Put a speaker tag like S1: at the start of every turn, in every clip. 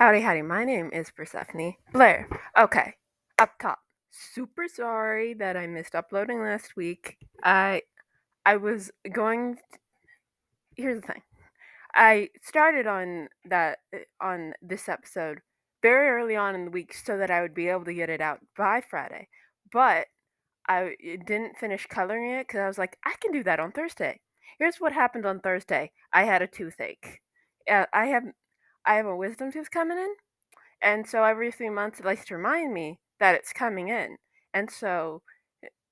S1: Howdy, howdy. My name is Persephone Blair. Okay, up top. Super sorry that I missed uploading last week. I was going. Here's the thing. I started on this episode very early on in the week so that I would be able to get it out by Friday, but I didn't finish coloring it because I was like, I can do that on Thursday. Here's what happened on Thursday. I had a toothache. Uh, I have I have a wisdom tooth coming in. And so every 3 months, it likes to remind me that it's coming in. And so,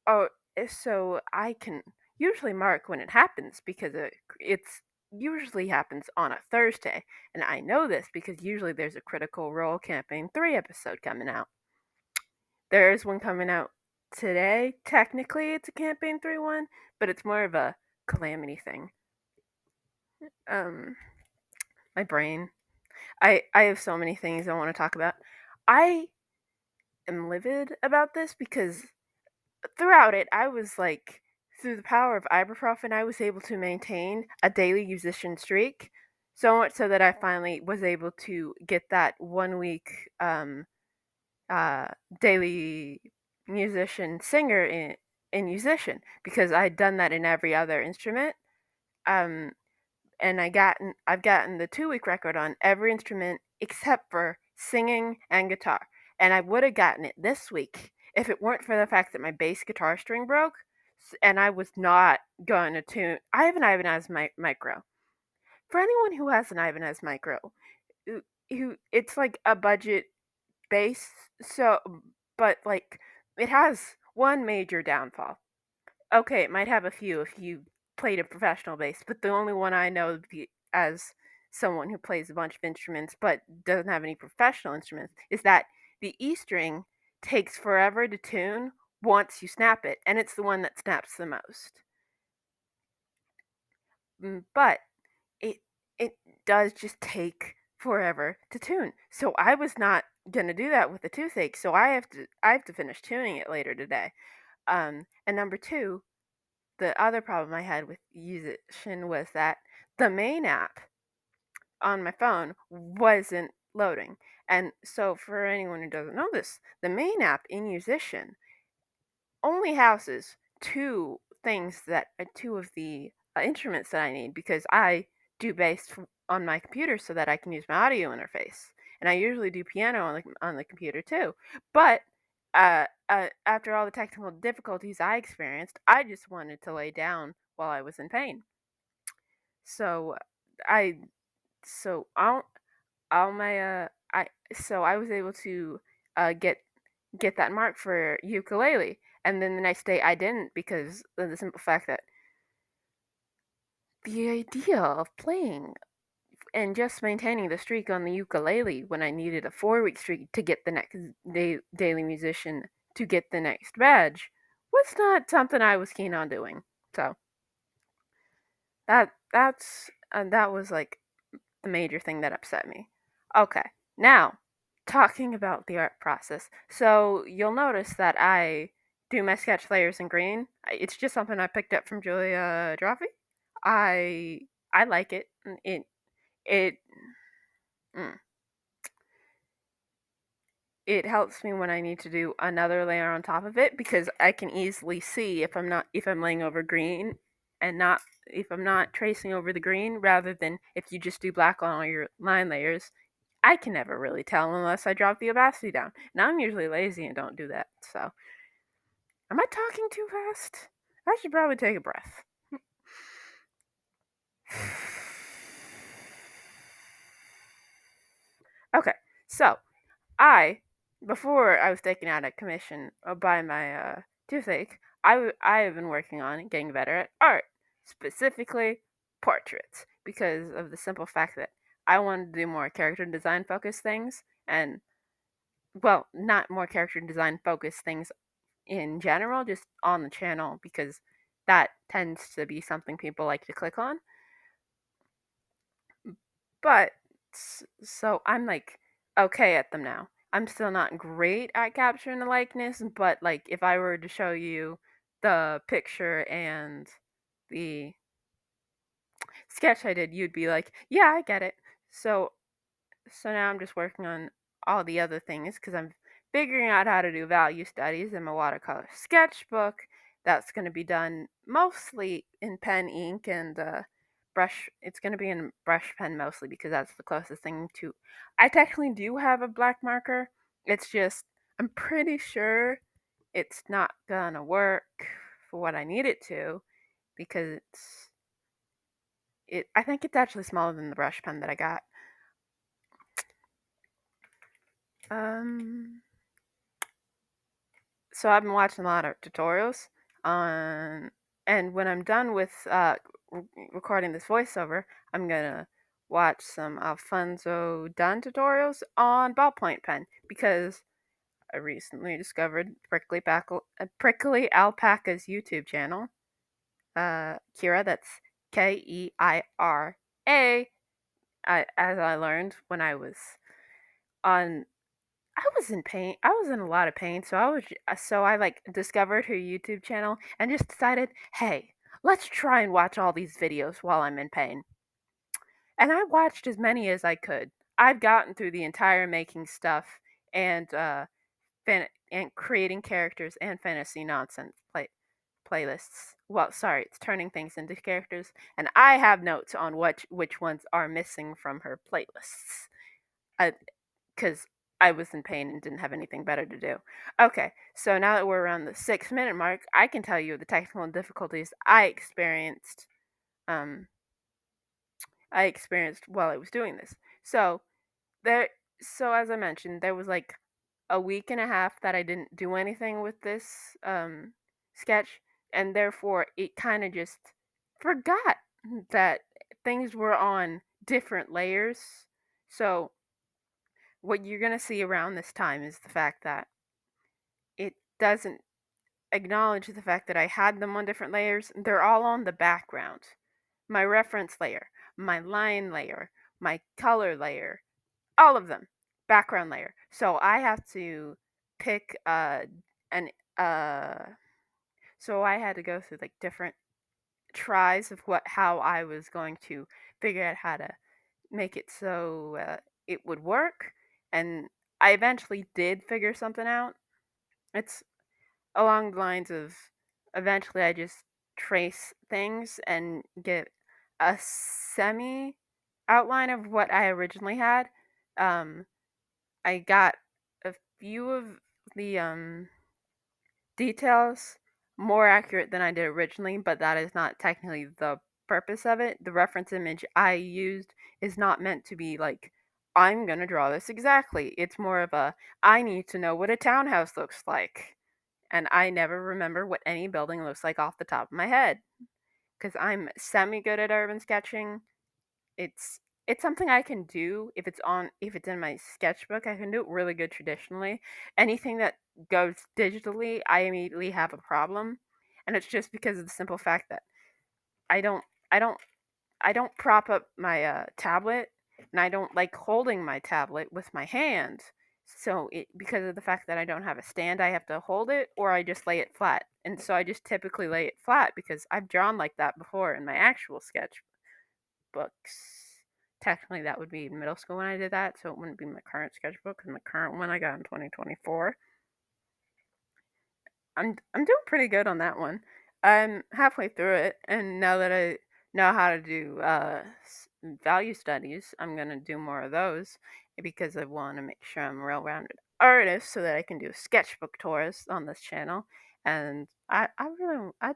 S1: oh, so I can usually mark when it happens because it's usually happens on a Thursday. And I know this because usually there's a Critical Role Campaign 3 episode coming out. There is one coming out today. Technically, it's a Campaign 3 one, but it's more of a calamity thing. My brain. I have so many things I want to talk about. I am livid about this because throughout it, I was like, through the power of ibuprofen, I was able to maintain a daily musician streak. So much so that I finally was able to get that 1 week uh, daily musician singer in musician because I'd done that in every other instrument. Um, and I've gotten the 2 week record on every instrument except for singing and guitar. And I would have gotten it this week if it weren't for the fact that my bass guitar string broke and I was not going to tune. I have an Ibanez micro. For anyone who has an Ibanez micro, it's like a budget bass, so but like it has one major downfall. Okay, it might have a few if you played a professional bass, but the only one I know as someone who plays a bunch of instruments but doesn't have any professional instruments is that the E string takes forever to tune once you snap it, and it's the one that snaps the most. But it it does just take forever to tune. So I was not gonna do that with the toothache, so I have to finish tuning it later today. And number two, the other problem I had with Musician was that the main app on my phone wasn't loading. And so, for anyone who doesn't know this, the main app in Musician only houses two of the instruments that I need because I do bass on my computer so that I can use my audio interface, and I usually do piano on the computer too. But after all the technical difficulties I experienced, I just wanted to lay down while I was in pain. So I so all my I was able to get that mark for ukulele, and then the next day I didn't because of the simple fact that the idea of playing and just maintaining the streak on the ukulele when I needed a 4 week streak to get the next daily musician to get the next badge was not something I was keen on doing. So that was like the major thing that upset me. Okay, now talking about the art process. So you'll notice that I do my sketch layers in green. It's just something I picked up from Julia Joffe. I I like it. It mm, it helps me when I need to do another layer on top of it because I can easily see if I'm laying over green and not if I'm not tracing over the green rather than if you just do black on all your line layers. I can never really tell unless I drop the opacity down. And I'm usually lazy and don't do that. So, am I talking too fast? I should probably take a breath. Okay, so I, before I was taken out of commission by my toothache, I have been working on getting better at art, specifically portraits, because of the simple fact that I wanted to do more character design focused things, and well, not more character design focused things in general, just on the channel, because that tends to be something people like to click on. But so I'm like okay at them now. I'm still not great at capturing the likeness, but like if I were to show you the picture and the sketch I did, you'd be like, "Yeah, I get it." So So now I'm just working on all the other things because I'm figuring out how to do value studies in my watercolor sketchbook. That's going to be done mostly in pen ink and brush. It's going to be in brush pen mostly because that's the closest thing to. I technically do have a black marker. It's just I'm pretty sure it's not gonna work for what I need it to because I think it's actually smaller than the brush pen that I got. Um, so I've been watching a lot of tutorials on, and when I'm done with recording this voiceover, I'm gonna watch some Alfonso Dunn tutorials on ballpoint pen because I recently discovered Prickly Alpaca's YouTube channel. Kira, that's Keira. As I learned when on I was in pain. I was in a lot of pain, so I like discovered her YouTube channel and just decided, "Hey, let's try and watch all these videos while I'm in pain." And I watched as many as I could. I've gotten through the entire making stuff and and creating characters and fantasy nonsense playlists. Well, sorry, it's turning things into characters, and I have notes on which ones are missing from her playlists. Because I was in pain and didn't have anything better to do. Okay, so now that we're around the 6 minute mark, I can tell you the technical difficulties Um, I experienced while I was doing this. So there, so as I mentioned, there was like a week and a half that I didn't do anything with this sketch, and therefore it kind of just forgot that things were on different layers. So what you're gonna see around this time is the fact that it doesn't acknowledge the fact that I had them on different layers. They're all on the background. My reference layer, my line layer, my color layer, all of them, background layer. So I have to pick an so I had to go through like different tries of how I was going to figure out how to make it so it would work, and I eventually did figure something out. It's along the lines of eventually I just trace things and get a semi outline of what I originally had. Um, I got a few of the details more accurate than I did originally, but that is not technically the purpose of it. The reference image I used is not meant to be like, I'm going to draw this exactly. It's more of a, I need to know what a townhouse looks like. And I never remember what any building looks like off the top of my head because I'm semi good at urban sketching. It's it's something I can do if it's in my sketchbook. I can do it really good traditionally. Anything that goes digitally, I immediately have a problem, and it's just because of the simple fact that I don't I don't I don't prop up my tablet, and I don't like holding my tablet with my hand. So because of the fact that I don't have a stand, I have to hold it, or I just lay it flat. And so I just typically lay it flat because I've drawn like that before in my actual sketch books. Technically, that would be middle school when I did that, so it wouldn't be my current sketchbook because my current one I got in 2024. I'm doing pretty good on that one. I'm halfway through it, and now that I know how to do value studies, I'm gonna do more of those because I want to make sure I'm a well-rounded artist so that I can do sketchbook tours on this channel. And I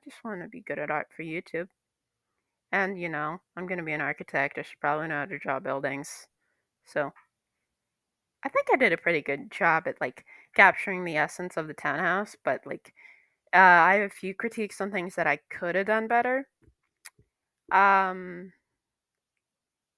S1: just want to be good at art for YouTube. And I'm gonna be an architect. I should probably know how to draw buildings. So I think I did a pretty good job at like capturing the essence of the townhouse, but like I have a few critiques on things that I could have done better. Um,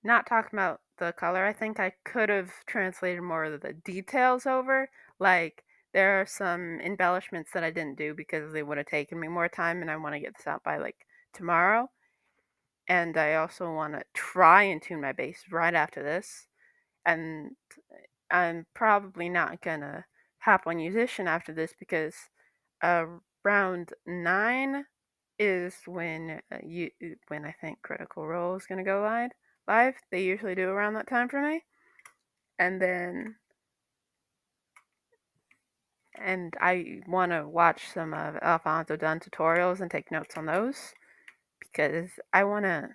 S1: Not talking about the color, I think I could have translated more of the details over. Like there are some embellishments that I didn't do because they would have taken me more time, and I want to get this out by like tomorrow. And I also want to try and tune my bass right after this. And I'm probably not gonna hop on musician after this because round 9 is when I think Critical Role is gonna go live. They usually do around that time for me. and then and I want to watch some of Alfonso Dunn tutorials and take notes on those because I want to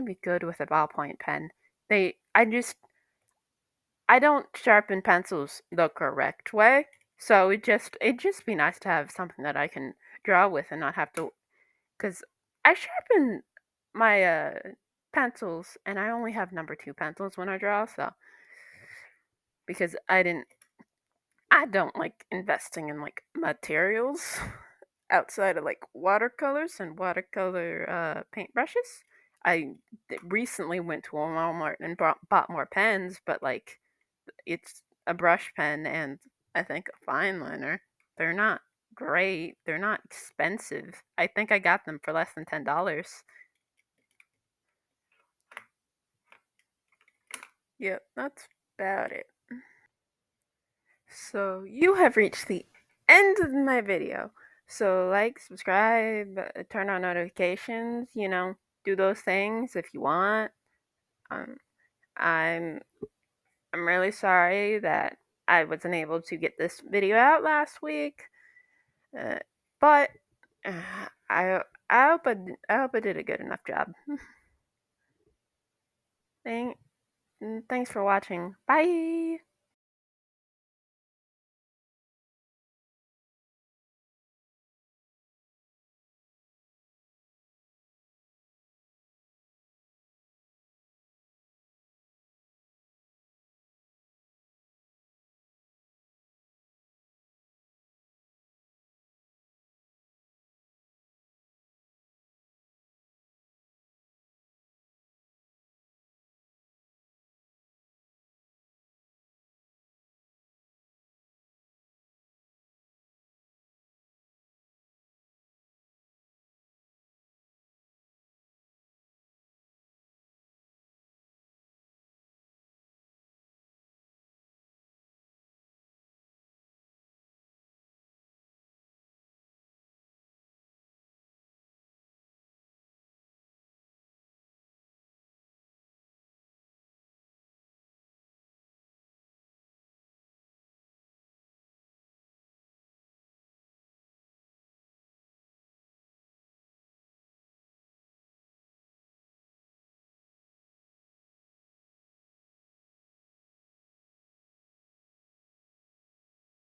S1: be good with a ballpoint pen. I don't sharpen pencils the correct way, so it'd just be nice to have something that I can draw with and not have to, because I sharpen my pencils and I only have number 2 pencils when I draw, so because I don't like investing in like materials outside of like watercolors and watercolor paintbrushes. I recently went to a Walmart and bought more pens, but like it's a brush pen and I think a fine liner. They're not great. They're not expensive. I think I got them for less than $10. Yep, that's about it. So you have reached the end of my video. So like, subscribe, turn on notifications, do those things if you want. Um, I'm I'm really sorry that I wasn't able to get this video out last week, uh, but I I hope I did a good enough job. Thank, Thanks for watching. Bye.